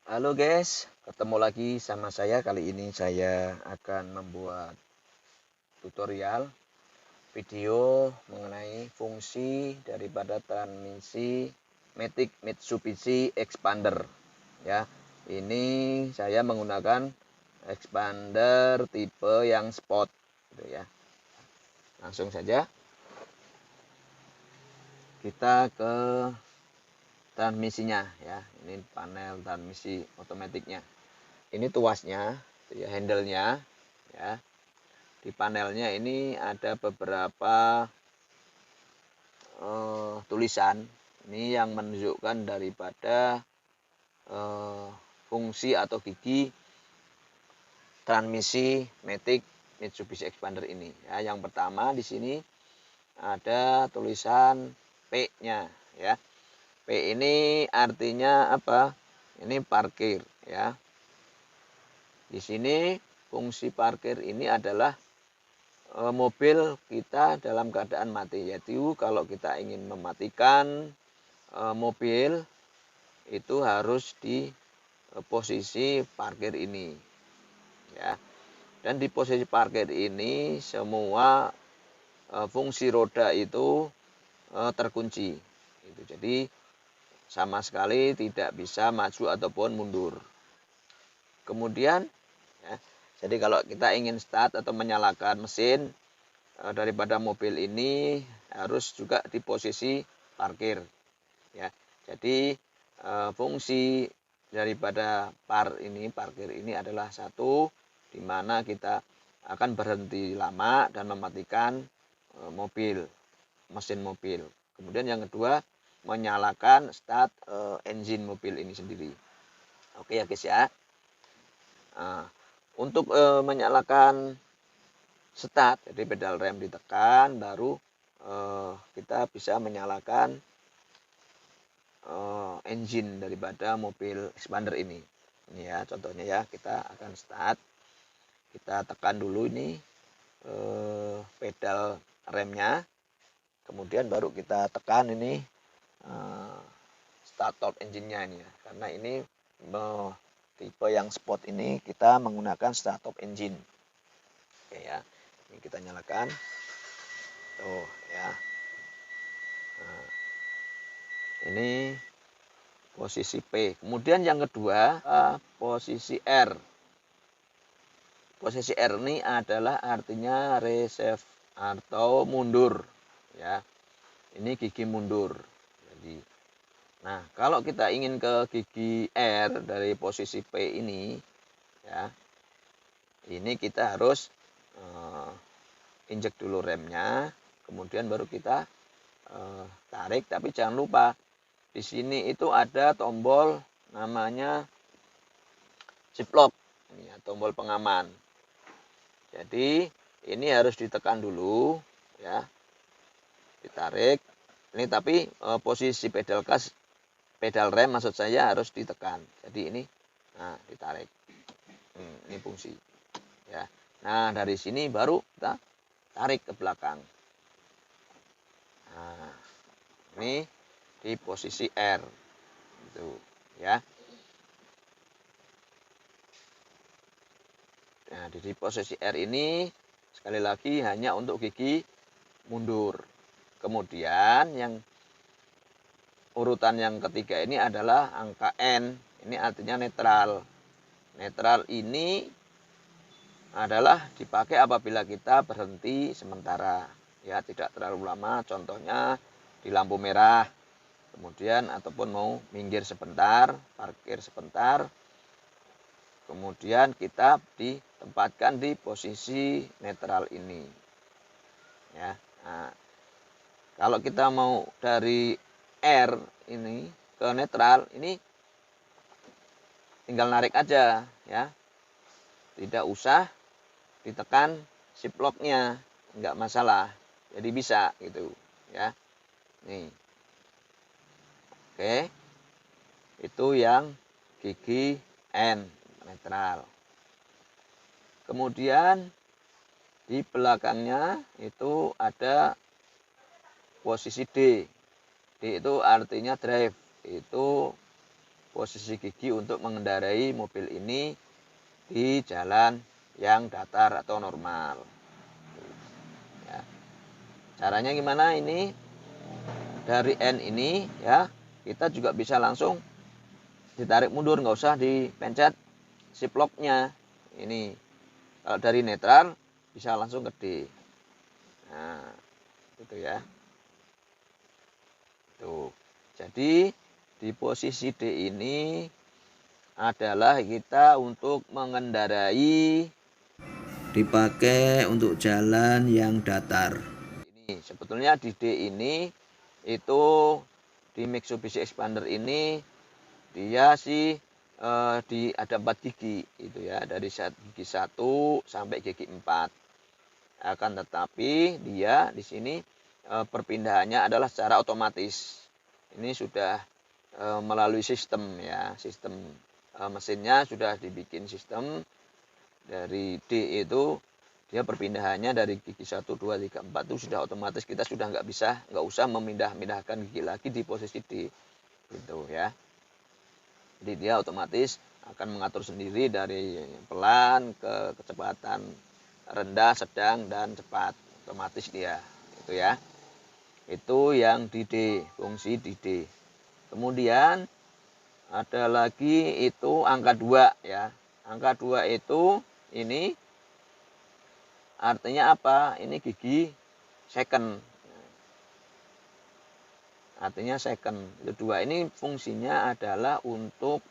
Halo guys, ketemu lagi sama saya. Kali ini saya akan membuat tutorial video mengenai fungsi daripada transmisi Matic Mitsubishi Expander. Ya, ini saya menggunakan expander tipe yang sport, gitu ya. Langsung saja kita ke transmisinya ya. Ini panel transmisi otomatiknya. Ini tuasnya, ya, handle-nya ya. Di panelnya ini ada beberapa tulisan. Ini yang menunjukkan daripada fungsi atau gigi transmisi Matic Mitsubishi Expander ini. Ya, yang pertama di sini ada tulisan P-nya ya. P ini artinya apa? Ini parkir ya. Di sini fungsi parkir ini adalah mobil kita dalam keadaan mati, yaitu kalau kita ingin mematikan mobil itu harus di posisi parkir ini ya. Dan di posisi parkir ini semua fungsi roda itu terkunci itu. Jadi sama sekali tidak bisa maju ataupun mundur. Kemudian ya, jadi kalau kita ingin start atau menyalakan mesin daripada mobil ini harus juga di posisi parkir ya. Jadi fungsi daripada parkir ini adalah satu, di mana kita akan berhenti lama dan mematikan mesin mobil. Kemudian yang kedua, menyalakan start engine mobil ini sendiri. Oke ya guys ya. Nah, untuk menyalakan start, jadi pedal rem ditekan, baru kita bisa menyalakan engine daripada mobil expander ini. Ini ya contohnya ya, kita akan start, kita tekan dulu ini pedal remnya, kemudian baru kita tekan ini start top engine-nya ini ya. Karena ini tipe yang sport ini kita menggunakan start top engine. Oke ya, ini kita nyalakan. Tuh ya. Nah, ini posisi P. Kemudian yang kedua, posisi R. Posisi R ini adalah artinya reserve atau mundur ya. Ini gigi mundur. Jadi, nah kalau kita ingin ke gigi R dari posisi P ini ya, ini kita harus injek dulu remnya, kemudian baru kita tarik. Tapi jangan lupa di sini itu ada tombol namanya shift lock, ini ya, tombol pengaman. Jadi ini harus ditekan dulu ya, ditarik. Ini tapi posisi pedal gas, pedal rem maksud saya harus ditekan. Jadi ini, nah ditarik. Ini fungsi ya. Nah dari sini baru kita tarik ke belakang. Nah ini di posisi R gitu ya. Nah di posisi R ini sekali lagi hanya untuk gigi mundur. Kemudian yang urutan yang ketiga ini adalah angka N, ini artinya netral. Netral ini adalah dipakai apabila kita berhenti sementara ya, tidak terlalu lama, contohnya di lampu merah, kemudian ataupun mau minggir sebentar, parkir sebentar, kemudian kita ditempatkan di posisi netral ini ya. Nah, kalau kita mau dari R ini ke netral, ini tinggal narik aja ya, tidak usah ditekan shift lock-nya, nggak masalah, jadi bisa gitu ya. Nih, oke, itu yang gigi N netral. Kemudian di belakangnya itu ada posisi D. D itu artinya drive, itu posisi gigi untuk mengendarai mobil ini di jalan yang datar atau normal. Ya. Caranya gimana ini? Dari N ini ya, kita juga bisa langsung ditarik mundur, nggak usah dipencet shift lock-nya. Ini kalau dari netral bisa langsung ke D. Nah, itu ya. Tuh. Jadi di posisi D ini adalah kita untuk mengendarai, dipakai untuk jalan yang datar. Ini sebetulnya di D ini itu di Mitsubishi Expander ini dia sih ada 4 gigi itu ya, dari gigi 1 sampai gigi 4. Akan tetapi dia di sini perpindahannya adalah secara otomatis. Ini sudah melalui sistem ya, sistem mesinnya sudah dibikin sistem. Dari D itu dia perpindahannya dari gigi 1, 2, 3, 4 itu sudah otomatis, kita sudah nggak usah memindah-mindahkan gigi lagi di posisi D gitu ya. Jadi dia otomatis akan mengatur sendiri dari pelan ke kecepatan rendah, sedang, dan cepat, otomatis dia itu ya. Itu yang di D, fungsi di D. Kemudian ada lagi itu angka 2 ya. Angka 2 itu ini artinya apa? Ini gigi second. Artinya second. Itu 2 ini fungsinya adalah untuk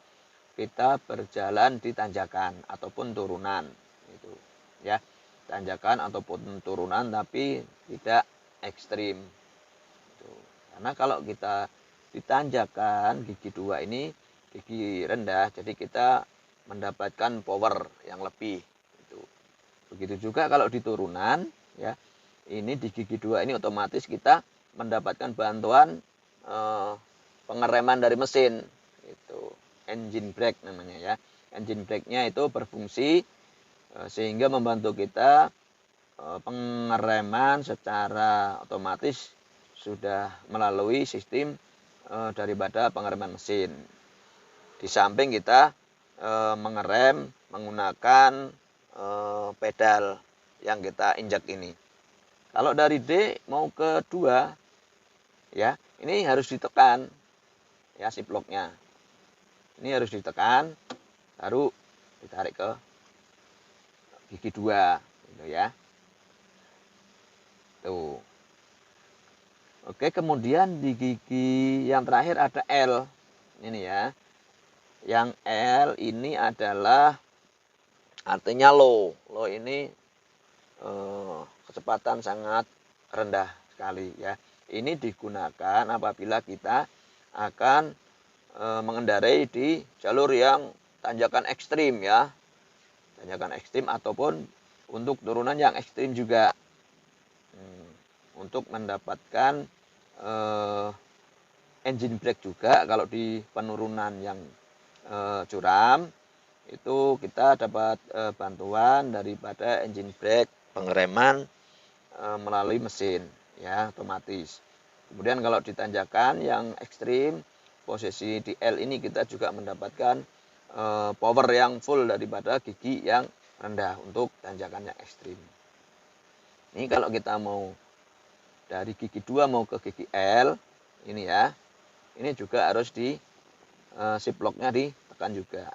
kita berjalan di tanjakan ataupun turunan itu ya. Tanjakan ataupun turunan tapi tidak ekstrim. Itu. Karena kalau kita ditanjakan gigi 2 ini gigi rendah, jadi kita mendapatkan power yang lebih. Itu. Begitu juga kalau di turunan ya. Ini di gigi 2 ini otomatis kita mendapatkan bantuan pengereman dari mesin. Itu engine brake namanya ya. Engine brake-nya itu berfungsi sehingga membantu kita pengereman secara otomatis sudah melalui sistem daripada pengereman mesin. Di samping kita mengerem menggunakan pedal yang kita injak ini. Kalau dari D mau ke 2 ya, ini harus ditekan ya shift lock-nya. Ini harus ditekan baru ditarik ke gigi 2 gitu ya. Tuh. Oke, kemudian di gigi yang terakhir ada L. Ini ya. Yang L ini adalah artinya low. Low ini kecepatan sangat rendah sekali ya. Ini digunakan apabila kita akan mengendarai di jalur yang tanjakan ekstrim ya. Tanjakan ekstrim ataupun untuk turunan yang ekstrim juga. Untuk mendapatkan engine brake juga kalau di penurunan yang curam itu kita dapat bantuan daripada engine brake, pengereman melalui mesin ya otomatis. Kemudian kalau di tanjakan yang ekstrim posisi di L ini kita juga mendapatkan power yang full daripada gigi yang rendah untuk tanjakan yang ekstrim. Ini kalau kita mau dari gigi 2 mau ke gigi L ini ya, ini juga harus di shift lock-nya ditekan juga.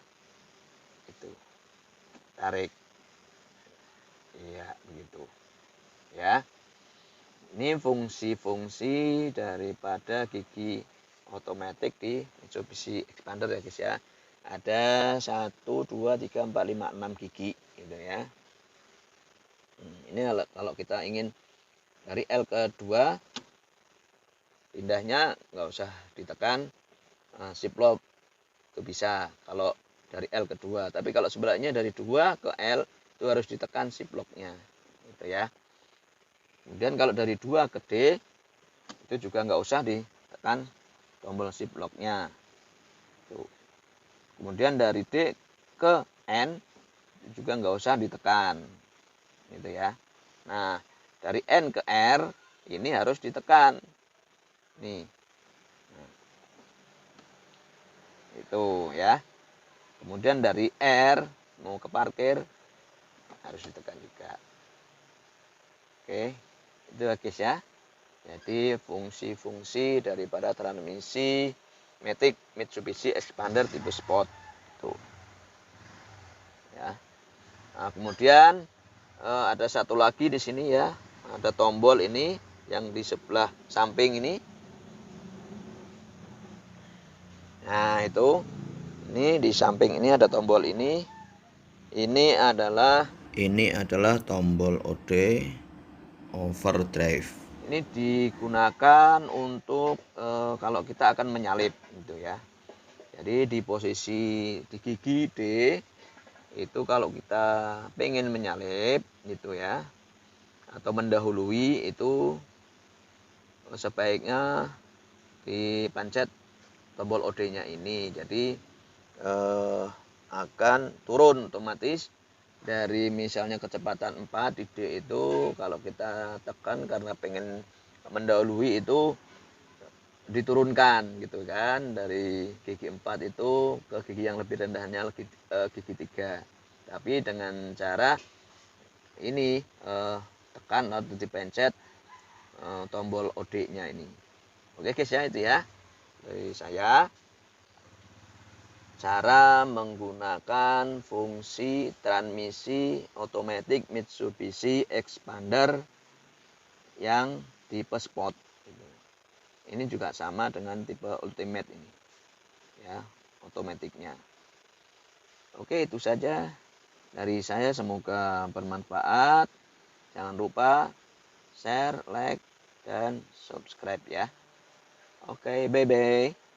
Itu. Tarik. Iya, begitu. Ya. Ini fungsi-fungsi daripada gigi otomatis di Mitsubishi Expander ya guys ya. Ada 1 2 3 4 5 6 gigi gitu ya. Ini kalau kita ingin dari L ke 2 pindahnya nggak usah ditekan shift lock itu bisa kalau dari L ke 2. Tapi kalau sebaliknya dari 2 ke L itu harus ditekan shift lock-nya gitu ya. Kemudian kalau dari 2 ke D itu juga nggak usah ditekan tombol shift lock-nya. Kemudian dari D ke N juga nggak usah ditekan gitu ya. Nah, dari N ke R ini harus ditekan. Nih. Nah. Itu ya. Kemudian dari R mau ke parkir harus ditekan juga. Oke, itu ya guys ya. Jadi fungsi-fungsi daripada transmisi Matic Mitsubishi Expander tipe Sport. Tuh. Ya. Nah, kemudian ada satu lagi di sini ya. Ada tombol ini yang di sebelah samping ini. Nah, itu. Ini di samping ini ada tombol ini. Ini adalah tombol OD overdrive. Ini digunakan untuk kalau kita akan menyalip gitu ya. Jadi di posisi di gigi D itu kalau kita pengen menyalip gitu ya atau mendahului itu sebaiknya dipencet tombol OD-nya ini. Jadi akan turun otomatis dari misalnya kecepatan 4 di D itu kalau kita tekan karena pengen mendahului itu diturunkan gitu kan dari gigi 4 itu ke gigi yang lebih rendahnya gigi 3. Tapi dengan cara ini tekan atau dipencet tombol OD-nya ini. Oke guys ya, itu ya dari saya cara menggunakan fungsi transmisi otomatis Mitsubishi Expander yang tipe Sport. Ini juga sama dengan tipe Ultimate ini, ya otomatiknya. Oke, itu saja dari saya. Semoga bermanfaat. Jangan lupa share, like, dan subscribe ya. Oke, bye-bye.